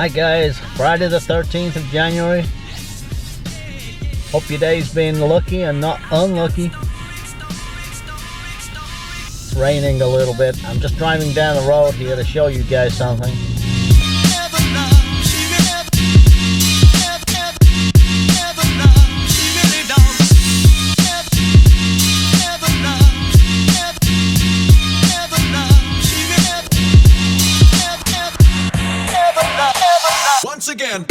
Hi guys, Friday the 13th of January. Hope your day's been lucky and not unlucky. It's raining a little bit. I'm just driving down the road here to show you guys something. Once again.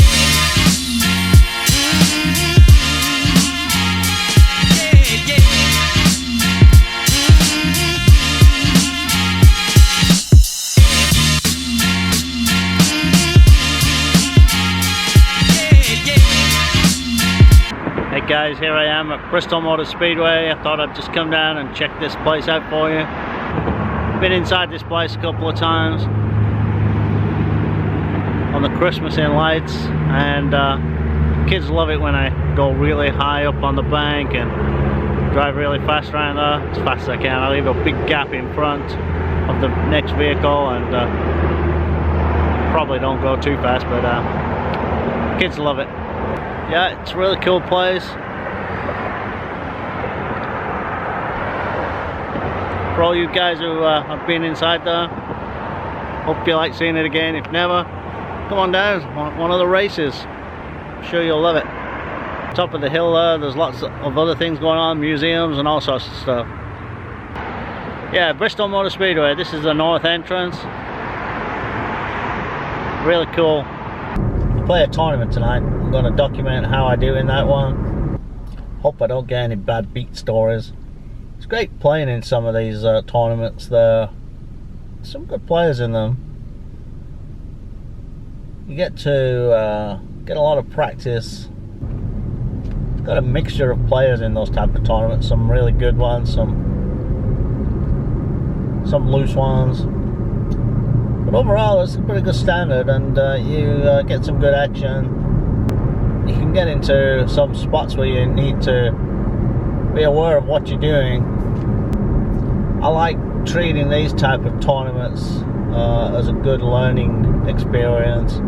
Hey guys, here I am at Bristol Motor Speedway. I thought I'd just come down and check this place out for you. Been inside this place a couple of times on the Christmas in lights, and kids love it when I go really high up on the bank and drive really fast around there, as fast as I can. I leave a big gap in front of the next vehicle, and probably don't go too fast, but kids love it. Yeah, it's a really cool place. For all you guys who have been inside there, hope you like seeing it again. If never, come on down, one of the races. I'm sure you'll love it. Top of the hill there's lots of other things going on, museums and all sorts of stuff. Yeah, Bristol Motor Speedway, this is the north entrance. Really cool. I play a tournament tonight. I'm going to document how I do in that one. Hope I don't get any bad beat stories. It's great playing in some of these tournaments. There are some good players in them. You get to get a lot of practice. Got a mixture of players in those type of tournaments. Some really good ones, some loose ones. But overall, it's a pretty good standard, and you get some good action. You can get into some spots where you need to be aware of what you're doing. I like treating these type of tournaments as a good learning experience.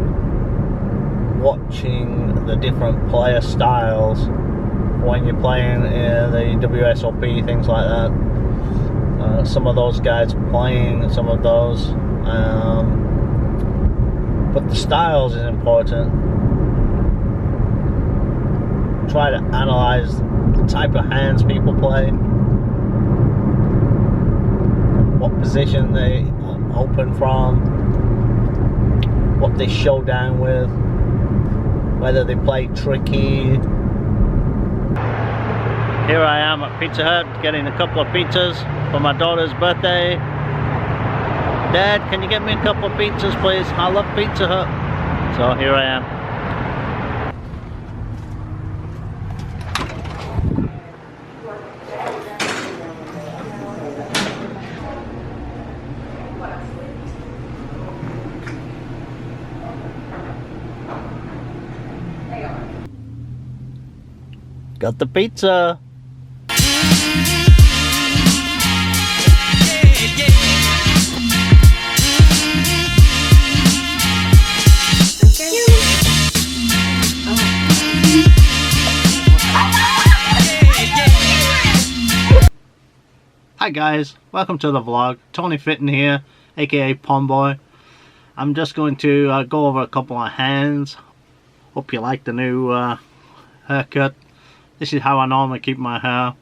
Watching the different player styles when you're playing the WSOP, things like that. Some of those guys playing some of those, but the styles is important. Try to analyze the type of hands people play, what position they open from, what they show down with, whether they play tricky. Here I am at Pizza Hut getting a couple of pizzas for my daughter's birthday. Dad, can you get me a couple of pizzas please? I love Pizza Hut. So here I am. Got the pizza. Hi guys, welcome to the vlog. Tony Fitton here, aka Pomboy. I'm just going to go over a couple of hands. Hope you like the new haircut. This is how I normally keep my hair.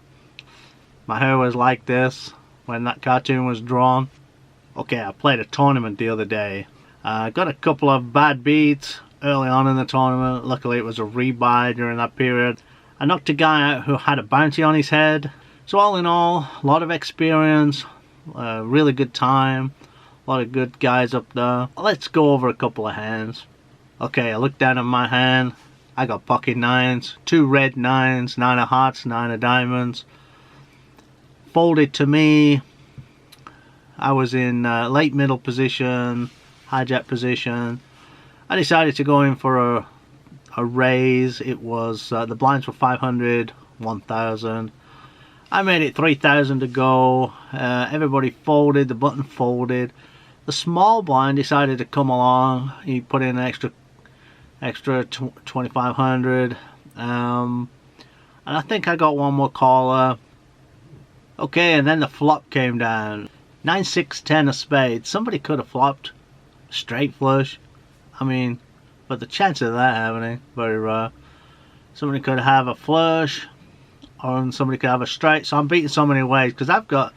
My hair was like this when that cartoon was drawn. Okay, I played a tournament the other day. Got a couple of bad beats early on in the tournament. Luckily it was a rebuy during that period. I knocked a guy out who had a bounty on his head. So all in all, a lot of experience, really good time, a lot of good guys up there. Let's go over a couple of hands. Okay, I looked down at my hand. I got pocket nines, 2 red nines, 9 of hearts, 9 of diamonds. Folded to me. I was in late middle position, hijack position. I decided to go in for a raise. It was the blinds were 500, 1,000. I made it 3,000 to go. Everybody folded, the button folded. The small blind decided to come along. He put in an extra extra 2,500. And I think I got one more caller. Okay, and then the flop came down. 9, 6, 10 of spades. Somebody could have flopped straight flush. I mean, but the chance of that happening, very rare. Somebody could have a flush, or somebody could have a straight. So I'm beating so many ways because I've got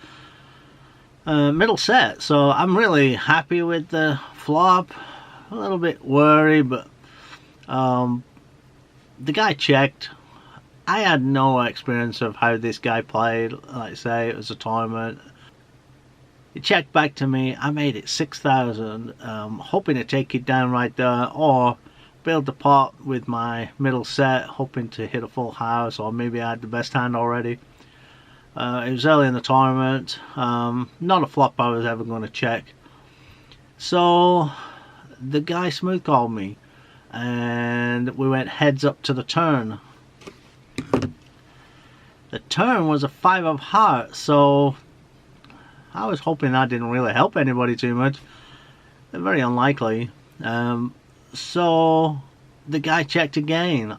middle set. So I'm really happy with the flop. A little bit worried, but the guy checked. I had no experience of how this guy played. Like I say, it was a tournament. He checked back to me. I made it 6,000, hoping to take it down right there, or build the pot with my middle set, hoping to hit a full house, or maybe I had the best hand already. It was early in the tournament. Not a flop I was ever going to check. So the guy smooth called me, and we went heads up to the turn. The turn was a 5 of hearts, so I was hoping that didn't really help anybody too much. Very unlikely. So the guy checked again,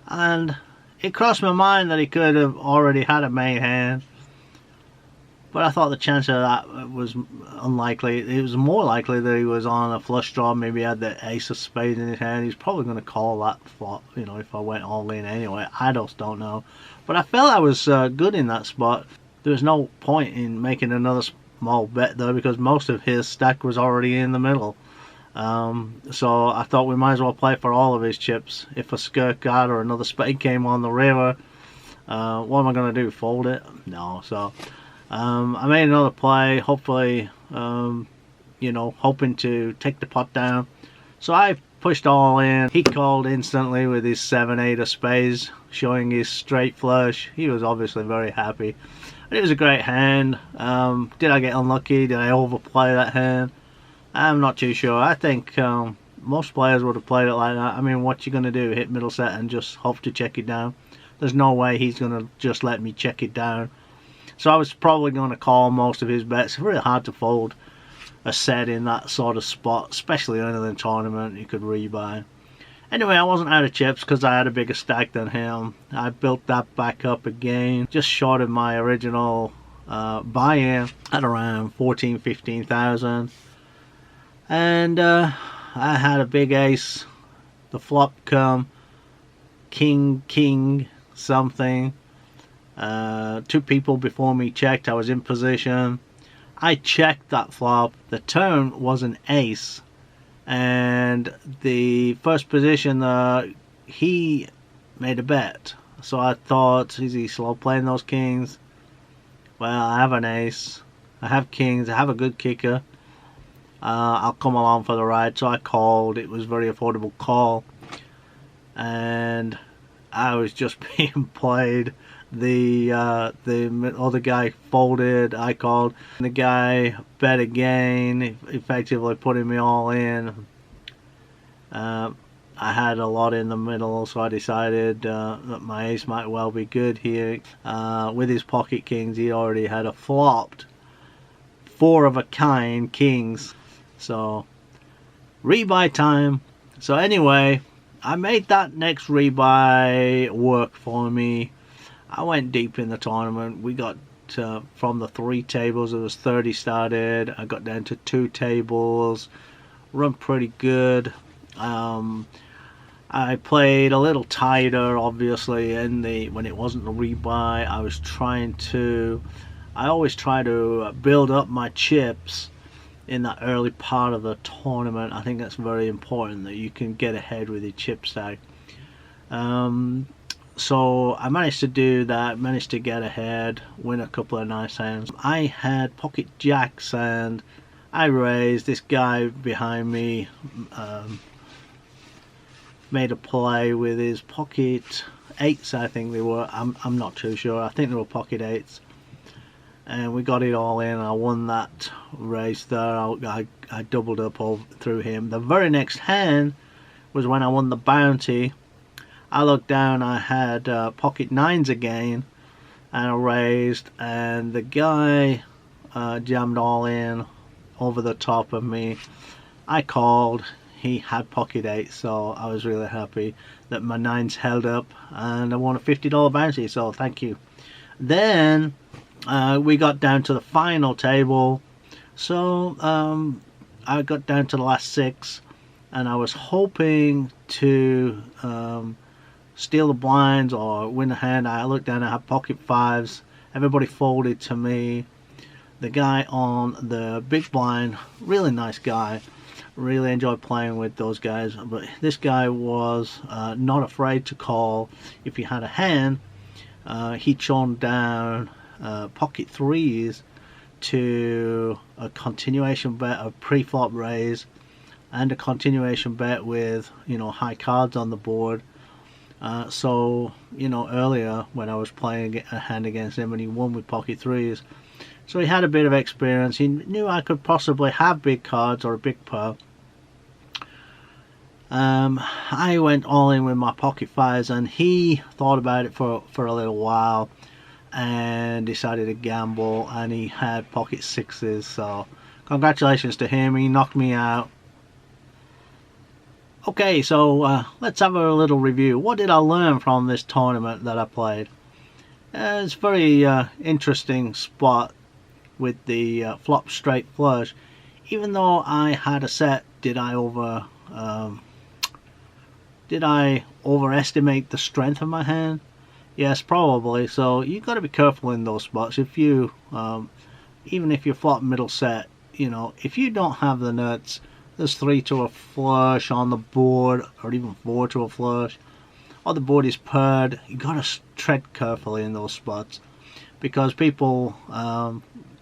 and it crossed my mind that he could have already had a main hand, but I thought the chance of that was unlikely. It was more likely that he was on a flush draw, maybe had the ace of spades in his hand. He's probably going to call that flop, you know, if I went all in anyway. I just don't know. But I felt I was good in that spot. There was no point in making another small bet though, because most of his stack was already in the middle. So I thought we might as well play for all of his chips. If a skirt card or another spade came on the river, what am I going to do, fold it? No. So I made another play, hopefully, you know, hoping to take the pot down. So I pushed all in. He called instantly with his 7, 8 of spades, showing his straight flush. He was obviously very happy. It was a great hand. Did I get unlucky? Did I overplay that hand? I'm not too sure. I think most players would have played it like that. I mean, what you going to do? Hit middle set and just hope to check it down? There's no way he's going to just let me check it down. So I was probably going to call most of his bets. It's really hard to fold a set in that sort of spot, especially early in the tournament. You could rebuy. Anyway, I wasn't out of chips because I had a bigger stack than him. I built that back up again, just short of my original buy-in at around 14, 15,000. And I had a big ace. The flop come king something. 2 people before me checked. I was in position. I checked that flop. The turn was an ace, and the first position he made a bet. So I thought, is he slow playing those kings? Well, I have an ace, I have kings, I have a good kicker. I'll come along for the ride. So I called. It was a very affordable call, and I was just being played. The other guy folded. I called. The guy bet again, effectively putting me all in. I had a lot in the middle, so I decided that my ace might well be good here. With his pocket kings, he already had a flopped 4 of a kind kings. So rebuy time. So anyway, I made that next rebuy work for me. I went deep in the tournament. We got from the 3 tables, it was 30 started. I got down to 2 tables, run pretty good. I played a little tighter, obviously, in when it wasn't a rebuy. I always try to build up my chips in that early part of the tournament. I think that's very important, that you can get ahead with your chip stack. So I managed to do that, managed to get ahead, win a couple of nice hands. I had pocket jacks and I raised. This guy behind me made a play with his pocket 8s, I think they were. I'm not too sure. I think they were pocket 8s. And we got it all in. I won that race there. I doubled up through him. The very next hand was when I won the bounty. I looked down, I had pocket 9s again, and I raised, and the guy jammed all in over the top of me. I called. he had pocket 8, so I was really happy that my 9s held up, and I won a $50 bounty, so thank you. Then we got down to the final table, so I got down to the last 6, and I was hoping to steal the blinds or win a hand. I looked down, I had pocket 5s, everybody folded to me. The guy on the big blind, really nice guy, really enjoyed playing with those guys, but this guy was not afraid to call if he had a hand. He'd shown down pocket 3s to a continuation bet of pre-flop raise and a continuation bet with, you know, high cards on the board. So, you know, earlier when I was playing a hand against him and he won with pocket 3s, so he had a bit of experience. He knew I could possibly have big cards or a big pair. I went all in with my pocket 5s, and he thought about it for a little while and decided to gamble, and he had pocket 6s, so congratulations to him, he knocked me out. Okay, so let's have a little review. What did I learn from this tournament that I played? It's a very interesting spot with the flop straight flush. Even though I had a set, did I overestimate the strength of my hand? Yes, probably. So you got to be careful in those spots. If you even if you flop middle set, you know, if you don't have the nuts, there's 3 to a flush on the board, or even 4 to a flush, or the board is paired, you got to tread carefully in those spots, because people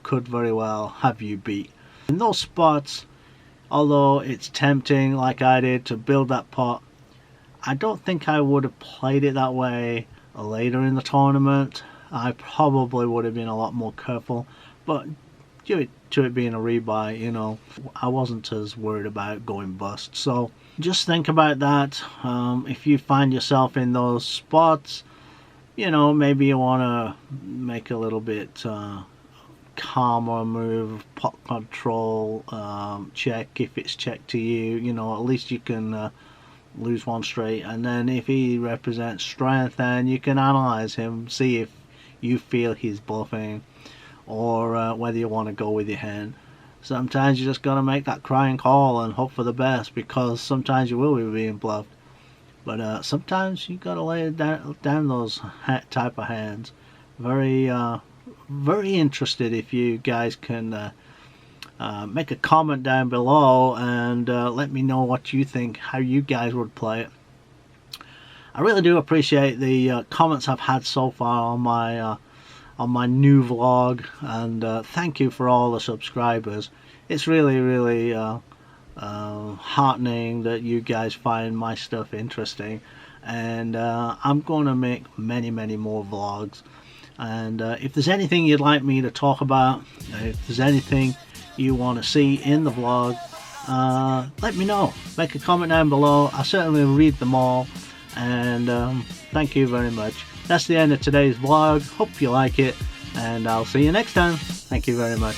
could very well have you beat. In those spots, although it's tempting, like I did, to build that pot, I don't think I would have played it that way later in the tournament. I probably would have been a lot more careful, but due to it being a rebuy, you know, I wasn't as worried about going bust. So just think about that. If you find yourself in those spots, you know, maybe you want to make a little bit calmer move, pot control, check if it's checked to you, you know, at least you can lose one straight, and then if he represents strength, then you can analyze him, see if you feel he's bluffing, or whether you want to go with your hand. Sometimes you just got to make that crying call and hope for the best, because sometimes you will be being bluffed, but sometimes you got to lay down those type of hands. Very interested if you guys can make a comment down below and let me know what you think, how you guys would play it. I really do appreciate the comments I've had so far on my new vlog, and thank you for all the subscribers. It's really heartening that you guys find my stuff interesting, and I'm going to make many more vlogs. And if there's anything you'd like me to talk about, if there's anything you want to see in the vlog, let me know. Make a comment down below. I certainly read them all, and thank you very much. That's the end of today's vlog. Hope you like it, and I'll see you next time. Thank you very much.